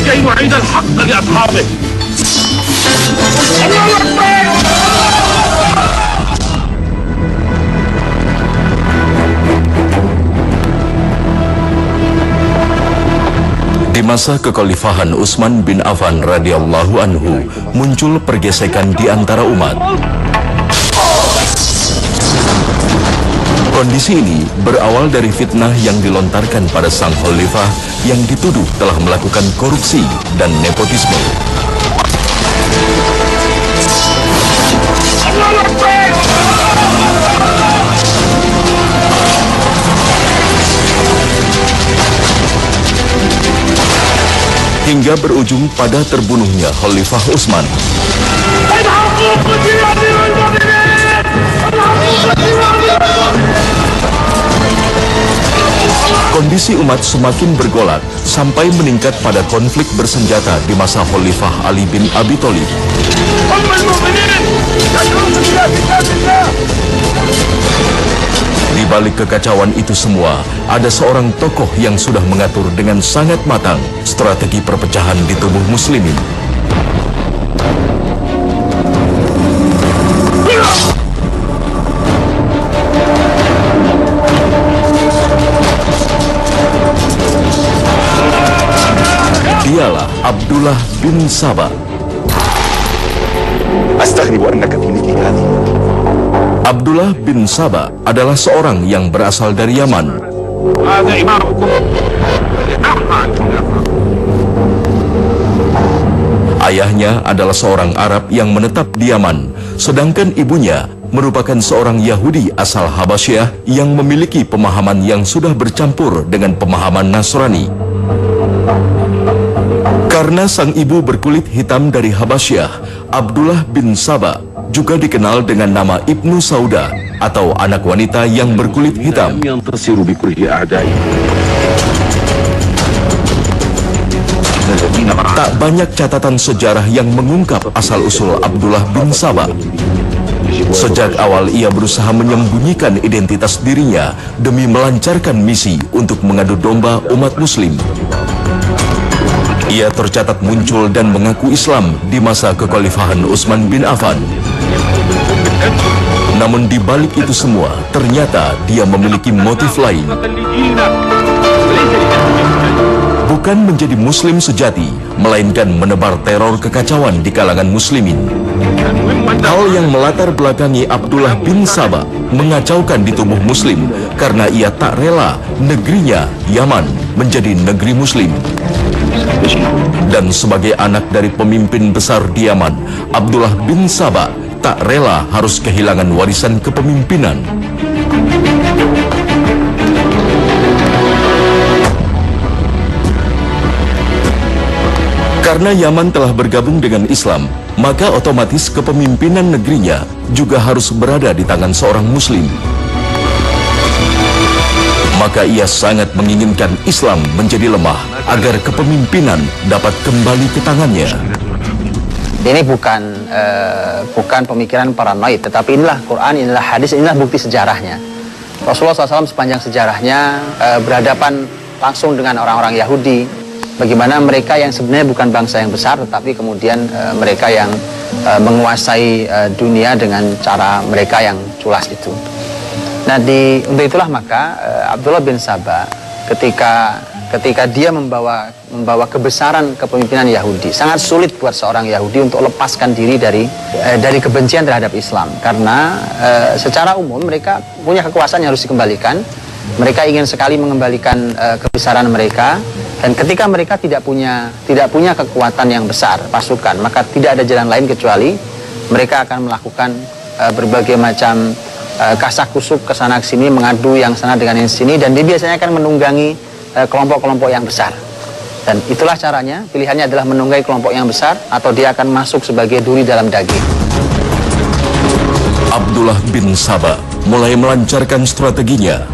لكي نعيد الحق لأصحابه. الله أكبر. Di masa kekhalifahan Utsman bin Affan radhiyallahu anhu, muncul pergesekan di antara umat. Kondisi ini berawal dari fitnah yang dilontarkan pada sang khalifah yang dituduh telah melakukan korupsi dan nepotisme. Hingga berujung pada terbunuhnya Khalifah Utsman. Kondisi umat semakin bergolak sampai meningkat pada konflik bersenjata di masa Khalifah Ali bin Abi Thalib. Di balik kekacauan itu semua, ada seorang tokoh yang sudah mengatur dengan sangat matang strategi perpecahan di tubuh muslimin. Dialah Abdullah bin Sabah. Astaghfiru annaka fi mithli hadhihi. Abdullah bin Sabah adalah seorang yang berasal dari Yaman. Ayahnya adalah seorang Arab yang menetap di Yaman, sedangkan ibunya merupakan seorang Yahudi asal Habasyah yang memiliki pemahaman yang sudah bercampur dengan pemahaman Nasrani. Karena sang ibu berkulit hitam dari Habasyah, Abdullah bin Sabah juga dikenal dengan nama Ibnu Sauda atau anak wanita yang berkulit hitam. Tak banyak catatan sejarah yang mengungkap asal-usul Abdullah bin Sabah. Sejak awal ia berusaha menyembunyikan identitas dirinya demi melancarkan misi untuk mengadu domba umat muslim. Ia tercatat muncul dan mengaku Islam di masa kekhalifahan Utsman bin Affan. Namun di balik itu semua, ternyata dia memiliki motif lain. Bukan menjadi muslim sejati, melainkan menebar teror kekacauan di kalangan muslimin. Hal yang melatar belakangi Abdullah bin Sabah mengacaukan di tubuh muslim karena ia tak rela negerinya, Yaman, menjadi negeri muslim. Dan sebagai anak dari pemimpin besar di Yaman, Abdullah bin Sabah tak rela harus kehilangan warisan kepemimpinan. Karena Yaman telah bergabung dengan Islam, maka otomatis kepemimpinan negerinya juga harus berada di tangan seorang muslim. Maka ia sangat menginginkan Islam menjadi lemah agar kepemimpinan dapat kembali ke tangannya. Ini bukan pemikiran paranoid, tetapi inilah Quran, inilah hadis, inilah bukti sejarahnya. Rasulullah SAW sepanjang sejarahnya berhadapan langsung dengan orang-orang Yahudi. Bagaimana mereka yang sebenarnya bukan bangsa yang besar, tetapi kemudian mereka yang menguasai dunia dengan cara mereka yang culas itu. Nah, untuk itulah maka Abdullah bin Sabah ketika dia membawa kebesaran kepemimpinan Yahudi, sangat sulit buat seorang Yahudi untuk lepaskan diri dari kebencian terhadap Islam, karena secara umum mereka punya kekuasaan yang harus dikembalikan. Mereka ingin sekali mengembalikan kebesaran mereka, dan ketika mereka tidak punya kekuatan yang besar pasukan, maka tidak ada jalan lain kecuali mereka akan melakukan berbagai macam kasak kusuk kesana kesini, mengadu yang sana dengan yang sini, dan dia biasanya akan menunggangi kelompok-kelompok yang besar. Dan itulah caranya, pilihannya adalah menunggangi kelompok yang besar, atau dia akan masuk sebagai duri dalam daging. Abdullah bin Sabah mulai melancarkan strateginya.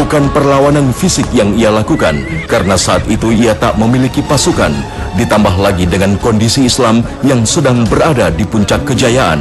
Bukan perlawanan fisik yang ia lakukan, karena saat itu ia tak memiliki pasukan, ditambah lagi dengan kondisi Islam yang sedang berada di puncak kejayaan.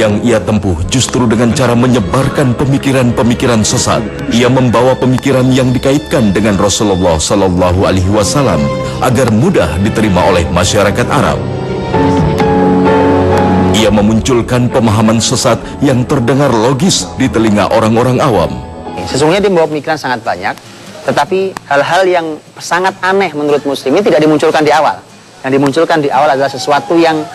Yang ia tempuh justru dengan cara menyebarkan pemikiran-pemikiran sesat. Ia membawa pemikiran yang dikaitkan dengan Rasulullah Sallallahu Alaihi Wasallam agar mudah diterima oleh masyarakat Arab. Ia memunculkan pemahaman sesat yang terdengar logis di telinga orang-orang awam. Sesungguhnya dia membawa pemikiran sangat banyak, tetapi hal-hal yang sangat aneh menurut muslimin tidak dimunculkan di awal. Yang dimunculkan di awal adalah sesuatu yang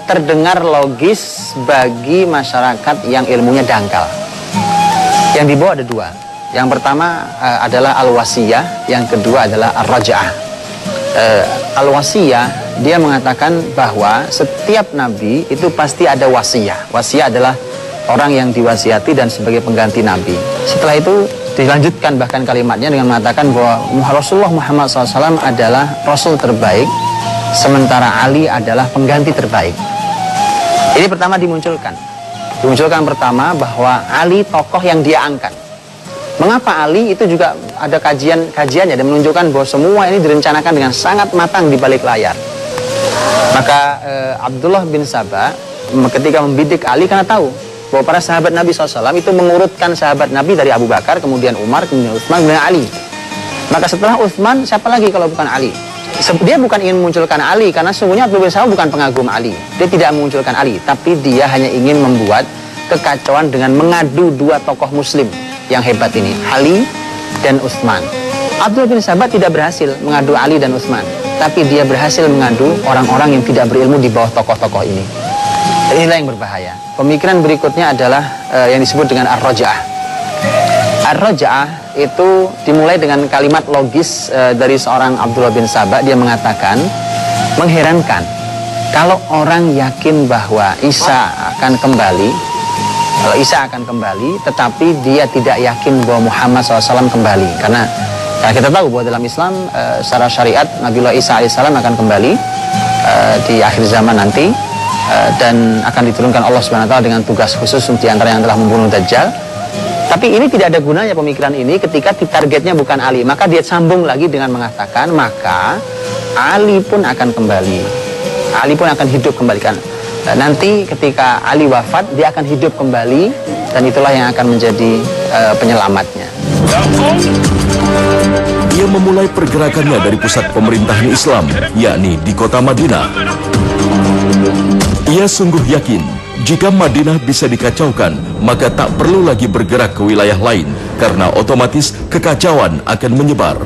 terdengar logis bagi masyarakat yang ilmunya dangkal. Yang dibawa ada dua. Yang pertama adalah al-wasiyah, yang kedua adalah ar-raja'ah. Al-wasiyah, dia mengatakan bahwa setiap nabi itu pasti ada wasiyah. Wasiyah adalah orang yang diwasiati dan sebagai pengganti nabi. Setelah itu dilanjutkan bahkan kalimatnya dengan mengatakan bahwa Rasulullah Muhammad SAW adalah Rasul terbaik, sementara Ali adalah pengganti terbaik. Ini pertama dimunculkan. Dimunculkan pertama bahwa Ali tokoh yang dia angkat. Mengapa Ali? Itu juga ada kajiannya dan menunjukkan bahwa semua ini direncanakan dengan sangat matang di balik layar. Maka Abdullah bin Sabah ketika membidik Ali karena tahu bahwa para sahabat Nabi SAW itu mengurutkan sahabat Nabi dari Abu Bakar, kemudian Umar, kemudian Utsman, kemudian Ali. Maka setelah Utsman, siapa lagi kalau bukan Ali? Dia bukan ingin memunculkan Ali, karena sungguhnya Abdullah bin Sabah bukan pengagum Ali. Dia tidak memunculkan Ali, tapi dia hanya ingin membuat kekacauan dengan mengadu dua tokoh muslim yang hebat ini, Ali dan Utsman. Abdullah bin Sabah tidak berhasil mengadu Ali dan Utsman, tapi dia berhasil mengadu orang-orang yang tidak berilmu di bawah tokoh-tokoh ini. Inilah yang berbahaya. Pemikiran berikutnya adalah yang disebut dengan ar-raja'ah. Ar-raja'ah itu dimulai dengan kalimat logis dari seorang Abdullah bin Sabah. Dia mengatakan, mengherankan kalau orang yakin bahwa Isa akan kembali, kalau Isa akan kembali, tetapi dia tidak yakin bahwa Muhammad SAW kembali. Karena kita tahu bahwa dalam Islam secara syariat Nabiullah Isa AS akan kembali di akhir zaman nanti, dan akan diturunkan Allah Subhanahu wa taala dengan tugas khusus di antara yang telah membunuh Dajjal. Tapi ini tidak ada gunanya pemikiran ini ketika targetnya bukan Ali. Maka dia sambung lagi dengan mengatakan, maka Ali pun akan kembali. Ali pun akan hidup kembali kan. Nanti ketika Ali wafat, dia akan hidup kembali, dan itulah yang akan menjadi penyelamatnya. Ia memulai pergerakannya dari pusat pemerintahan Islam, yakni di kota Madinah. Ia sungguh yakin, jika Madinah bisa dikacaukan, maka tak perlu lagi bergerak ke wilayah lain, karena otomatis kekacauan akan menyebar.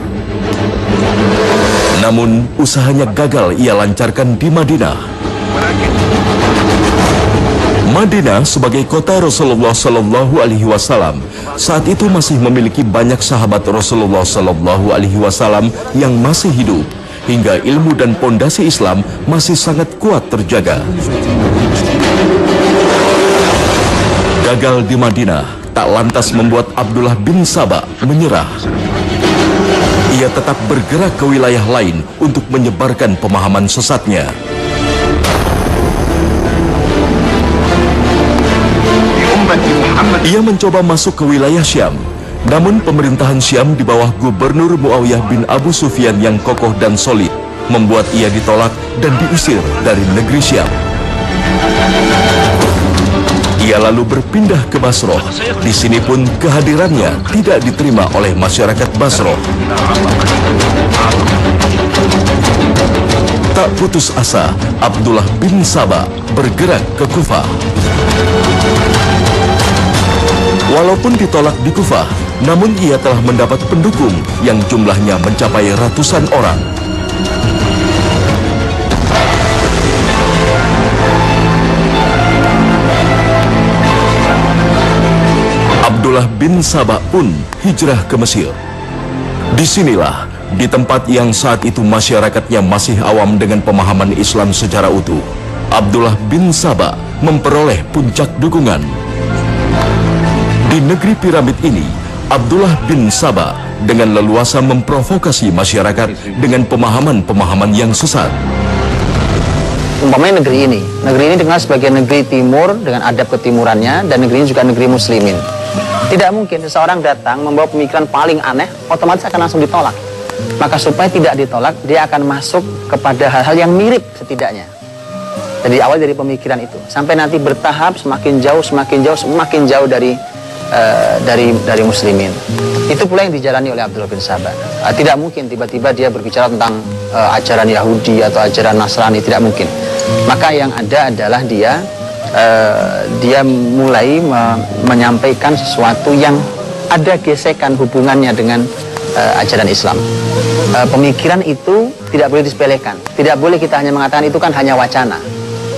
Namun, usahanya gagal ia lancarkan di Madinah. Madinah sebagai kota Rasulullah Sallallahu Alaihi Wasallam saat itu masih memiliki banyak sahabat Rasulullah Sallallahu Alaihi Wasallam yang masih hidup, hingga ilmu dan pondasi Islam masih sangat kuat terjaga. Gagal di Madinah tak lantas membuat Abdullah bin Sabah menyerah. Ia tetap bergerak ke wilayah lain untuk menyebarkan pemahaman sesatnya. Ia mencoba masuk ke wilayah Syam, namun pemerintahan Syam di bawah Gubernur Muawiyah bin Abu Sufyan yang kokoh dan solid membuat ia ditolak dan diusir dari negeri Syam. Ia lalu berpindah ke Basroh. Di sini pun kehadirannya tidak diterima oleh masyarakat Basroh. Tak putus asa, Abdullah bin Sabah bergerak ke Kufah. Walaupun ditolak di Kufah, namun ia telah mendapat pendukung yang jumlahnya mencapai ratusan orang. Abdullah bin Sabah pun hijrah ke Mesir. Disinilah, di tempat yang saat itu masyarakatnya masih awam dengan pemahaman Islam secara utuh, Abdullah bin Sabah memperoleh puncak dukungan. Di negeri piramid ini, Abdullah bin Sabah dengan leluasa memprovokasi masyarakat dengan pemahaman-pemahaman yang sesat. Umpamanya negeri ini dikenal sebagai negeri timur dengan adab ketimurannya, dan negeri ini juga negeri muslimin. Tidak mungkin seseorang datang membawa pemikiran paling aneh, otomatis akan langsung ditolak. Maka supaya tidak ditolak, dia akan masuk kepada hal-hal yang mirip setidaknya. Jadi awal dari pemikiran itu sampai nanti bertahap semakin jauh dari muslimin. Itu pula yang dijalani oleh Abdullah bin Saba. Tidak mungkin tiba-tiba dia berbicara tentang ajaran Yahudi atau ajaran Nasrani, tidak mungkin. Maka yang ada adalah dia mulai menyampaikan sesuatu yang ada gesekan hubungannya dengan ajaran Islam. Pemikiran itu tidak boleh disepelekan. Tidak boleh kita hanya mengatakan itu kan hanya wacana.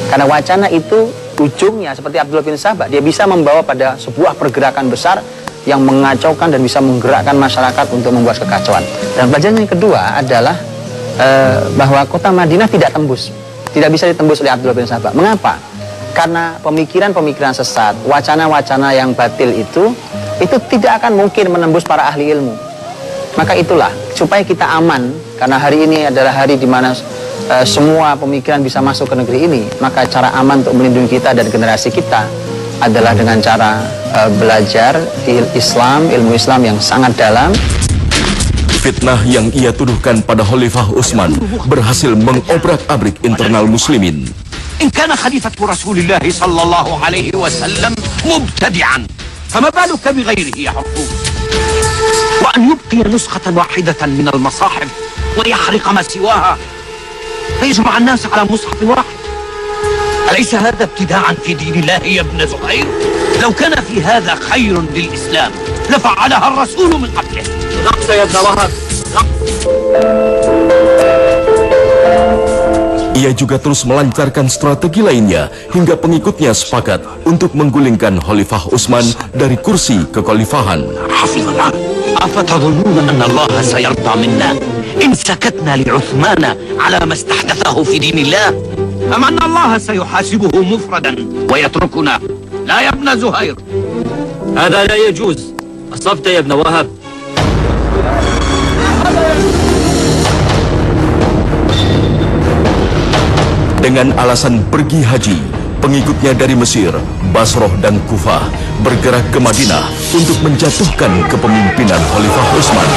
Karena wacana itu ujungnya seperti Abdullah bin Saba, dia bisa membawa pada sebuah pergerakan besar yang mengacaukan dan bisa menggerakkan masyarakat untuk membuat kekacauan. Dan pelajaran yang kedua adalah bahwa kota Madinah tidak bisa ditembus oleh Abdullah bin Saba. Mengapa? Karena pemikiran-pemikiran sesat, wacana-wacana yang batil itu tidak akan mungkin menembus para ahli ilmu. Maka itulah, supaya kita aman, karena hari ini adalah hari di mana semua pemikiran bisa masuk ke negeri ini, maka cara aman untuk melindungi kita dan generasi kita adalah dengan cara belajar ilmu Islam yang sangat dalam. Fitnah yang ia tuduhkan pada Khalifah Utsman berhasil mengobrak-abrik internal muslimin. إن كان خليفة رسول الله صلى الله عليه وسلم مبتدعا فما بالك بغيره يا حقوق وأن يبقي نسخة واحدة من المصاحف ويحرق ما سواها فيجمع الناس على مصحف واحد أليس هذا ابتداعا في دين الله يا ابن زهير لو كان في هذا خير للإسلام لفعلها الرسول من قبله نقص يا ابن وهب Ia juga terus melancarkan strategi lainnya hingga pengikutnya sepakat untuk menggulingkan Khalifah Utsman dari kursi kekhalifahan. أفتظنون أن الله سيرضى منا إن سكتنا لعثمان على ما استحدثه في دين الله أم أن الله سيحاسبه مفردا ويتركنا لا يا ابن زهير هذا لا يجوز أصبت يا ابن وهب Dengan alasan pergi haji, pengikutnya dari Mesir, Basrah dan Kufah bergerak ke Madinah untuk menjatuhkan kepemimpinan Khalifah Utsman.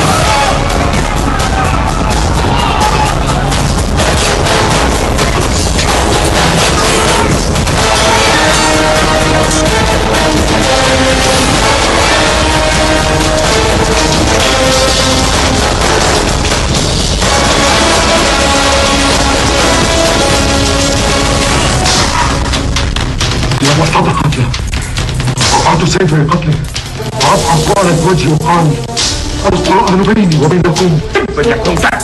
واتضح قتله وقعت سيفي قتله وأضع طالت وجهي وقال القرآن بيني وبينكم فليكن ذاك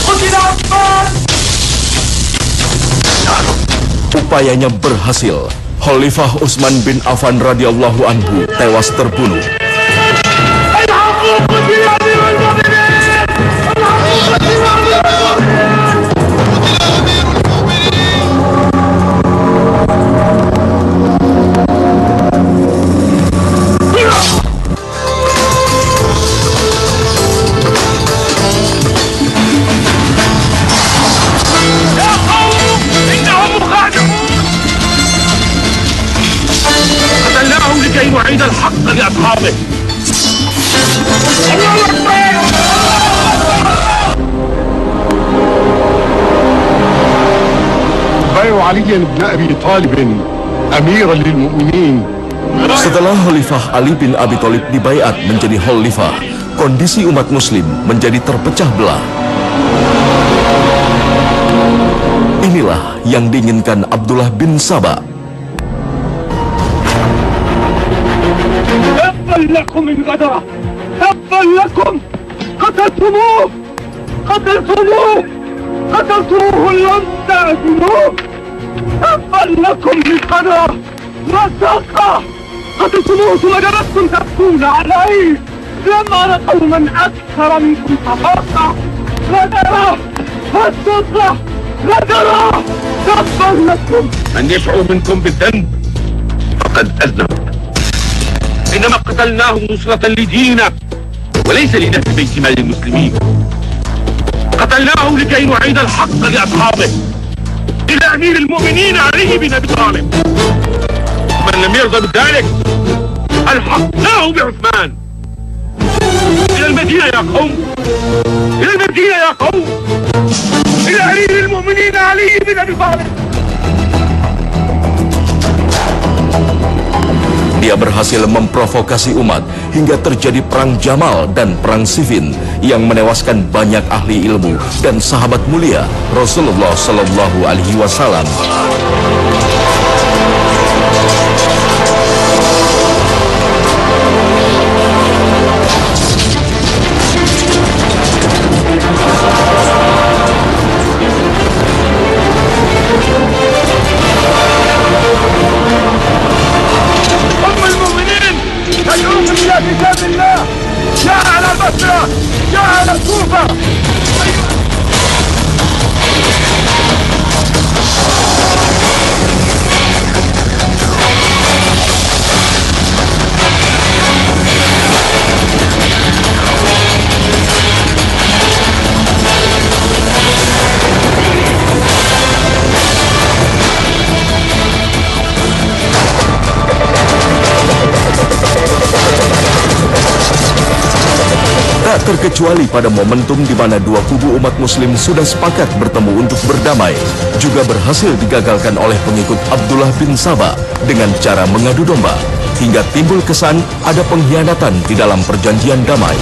قتل عثمان. Upayanya berhasil. Khalifah Utsman bin Affan radhiyallahu anhu tewas terbunuh. لكي نعيد الحق لأصحابه بايعوا علي بن أبي طالب أميرا للمؤمنين. Setelah Khalifah Ali bin Abi Thalib dibaiat menjadi khalifah, kondisi umat muslim menjadi terpecah belah. Inilah yang diinginkan Abdullah bin Saba. تبا لكم من غدرة تبا لكم قتلتموه لم تعدلوه تبا لكم من غدرة رزاقة قتلتموه ثم جلستم تبكون عليه لما أنا قوما أكثر منكم حقاقة غدرة رزاقة غدرة تبا لكم من يشعر منكم بالذنب فقد أذنب إنما قتلناه نصرة لديننا وليس لنهب بيت مال المسلمين قتلناه لكي نعيد الحق لأصحابه إلى أمير المؤمنين علي بن أبي طالب من لم يرضى بذلك ألحقناه بعثمان إلى المدينة يا قوم إلى المدينة يا قوم إلى أمير المؤمنين ada di balik. Dia berhasil memprovokasi umat hingga terjadi perang Jamal dan perang Siffin yang menewaskan banyak ahli ilmu dan sahabat mulia Rasulullah Shallallahu Alaihi Wasallam. كتاب الله يا على البصرة يا على الكوفة. Tak terkecuali pada momentum di mana dua kubu umat muslim sudah sepakat bertemu untuk berdamai, juga berhasil digagalkan oleh pengikut Abdullah bin Saba dengan cara mengadu domba, hingga timbul kesan ada pengkhianatan di dalam perjanjian damai.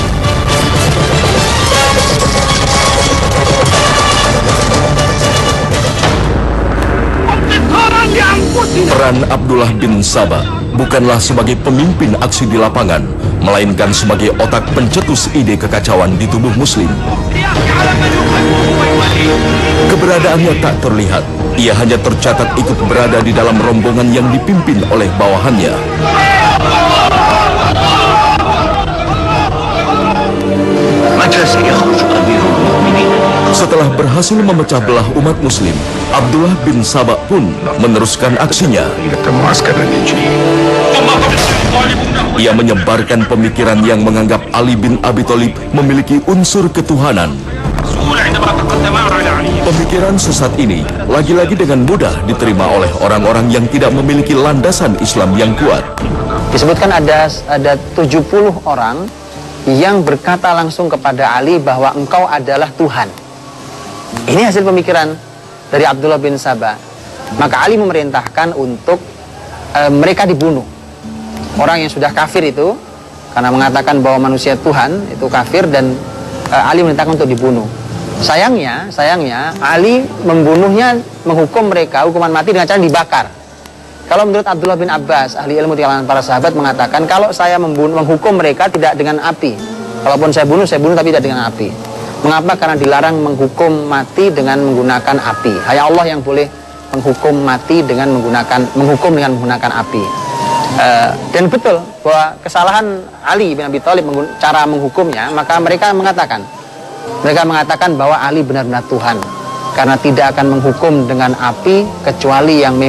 Peran Abdullah bin Saba bukanlah sebagai pemimpin aksi di lapangan, melainkan sebagai otak pencetus ide kekacauan di tubuh muslim. Keberadaannya tak terlihat, ia hanya tercatat ikut berada di dalam rombongan yang dipimpin oleh bawahannya. Setelah berhasil memecah belah umat muslim, Abdullah bin Saba pun meneruskan aksinya. Ia menyebarkan pemikiran yang menganggap Ali bin Abi Thalib memiliki unsur ketuhanan. Pemikiran sesat ini lagi-lagi dengan mudah diterima oleh orang-orang yang tidak memiliki landasan Islam yang kuat. Disebutkan ada 70 orang yang berkata langsung kepada Ali bahwa engkau adalah Tuhan. Ini hasil pemikiran dari Abdullah bin Saba. Maka Ali memerintahkan untuk mereka dibunuh. Orang yang sudah kafir itu, karena mengatakan bahwa manusia Tuhan itu kafir, dan Ali memerintahkan untuk dibunuh. Sayangnya Ali membunuhnya, menghukum mereka hukuman mati dengan cara dibakar. Kalau menurut Abdullah bin Abbas, ahli ilmu di kalangan para sahabat, mengatakan kalau saya menghukum mereka tidak dengan api. Kalaupun saya bunuh tapi tidak dengan api. Mengapa? Karena dilarang menghukum mati dengan menggunakan api. Hanya Allah yang boleh menghukum mati dengan menghukum dengan menggunakan api. Dan betul bahwa kesalahan Ali bin Abi Thalib cara menghukumnya, maka mereka mengatakan bahwa Ali benar-benar Tuhan, karena tidak akan menghukum dengan api kecuali yang memang